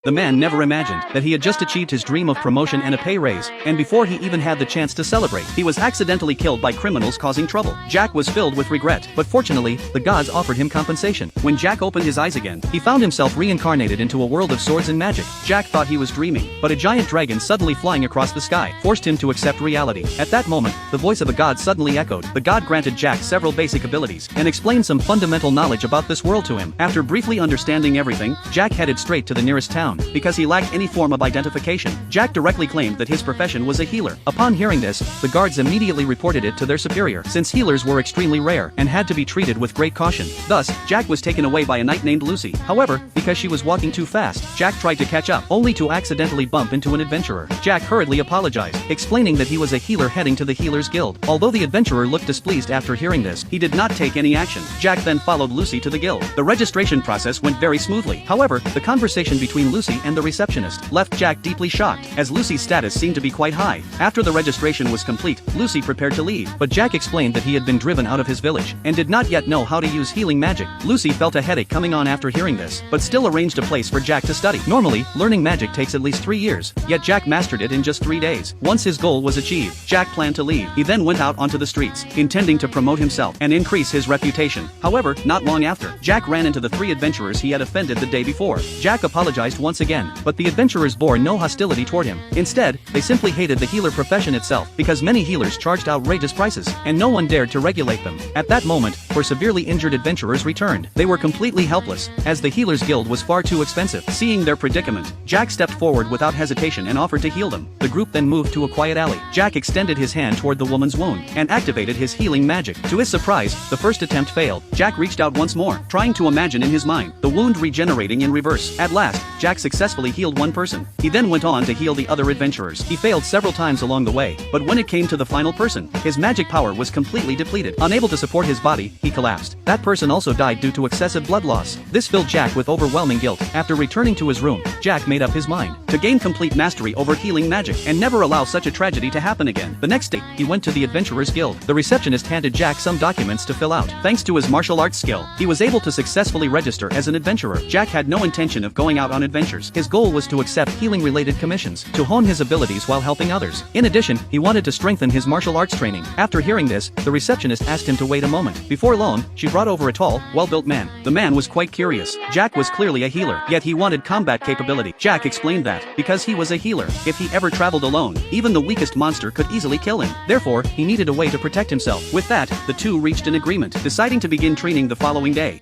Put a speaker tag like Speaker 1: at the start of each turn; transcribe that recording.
Speaker 1: The man never imagined that he had just achieved his dream of promotion and a pay raise, and before he even had the chance to celebrate, he was accidentally killed by criminals causing trouble. Jack was filled with regret, but fortunately, the gods offered him compensation. When Jack opened his eyes again, he found himself reincarnated into a world of swords and magic. Jack thought he was dreaming, but a giant dragon suddenly flying across the sky forced him to accept reality. At that moment, the voice of a god suddenly echoed. The god granted Jack several basic abilities and explained some fundamental knowledge about this world to him. After briefly understanding everything, Jack headed straight to the nearest town. Because he lacked any form of identification, Jack directly claimed that his profession was a healer. Upon hearing this, the guards immediately reported it to their superior, since healers were extremely rare and had to be treated with great caution. Thus, Jack was taken away by a knight named Lucy. However, because she was walking too fast, Jack tried to catch up, only to accidentally bump into an adventurer. Jack hurriedly apologized, explaining that he was a healer heading to the Healers Guild. Although the adventurer looked displeased after hearing this, he did not take any action. Jack then followed Lucy to the guild. The registration process went very smoothly. However, the conversation between Lucy and the receptionist left Jack deeply shocked, as Lucy's status seemed to be quite high. After the registration was complete, Lucy prepared to leave, but Jack explained that he had been driven out of his village and did not yet know how to use healing magic. Lucy felt a headache coming on after hearing this, but still arranged a place for Jack to study. Normally, learning magic takes at least 3 years, yet Jack mastered it in just 3 days. Once his goal was achieved, Jack planned to leave. He then went out onto the streets, intending to promote himself and increase his reputation. However, not long after, Jack ran into the 3 adventurers he had offended the day before. Jack apologized once again, but the adventurers bore no hostility toward him. Instead, they simply hated the healer profession itself, because many healers charged outrageous prices, and no one dared to regulate them. At that moment, 4 severely injured adventurers returned. They were completely helpless, as the Healers Guild was far too expensive. Seeing their predicament, Jack stepped forward without hesitation and offered to heal them. The group then moved to a quiet alley. Jack extended his hand toward the woman's wound and activated his healing magic. To his surprise, the first attempt failed. Jack reached out once more, trying to imagine in his mind the wound regenerating in reverse. At last, Jack successfully healed one person. He then went on to heal the other adventurers. He failed several times along the way, but when it came to the final person, his magic power was completely depleted. Unable to support his body, he collapsed. That person also died due to excessive blood loss. This filled Jack with overwhelming guilt. After returning to his room, Jack made up his mind to gain complete mastery over healing magic and never allow such a tragedy to happen again. The next day, he went to the Adventurers Guild. The receptionist handed Jack some documents to fill out. Thanks to his martial arts skill, he was able to successfully register as an adventurer. Jack had no intention of going out on adventures. His goal was to accept healing-related commissions, to hone his abilities while helping others. In addition, he wanted to strengthen his martial arts training. After hearing this, the receptionist asked him to wait a moment. Before long, she brought over a tall, well-built man. The man was quite curious. Jack was clearly a healer, yet he wanted combat capability. Jack explained that, because he was a healer, if he ever traveled alone, even the weakest monster could easily kill him. Therefore, he needed a way to protect himself. With that, the two reached an agreement, deciding to begin training the following day.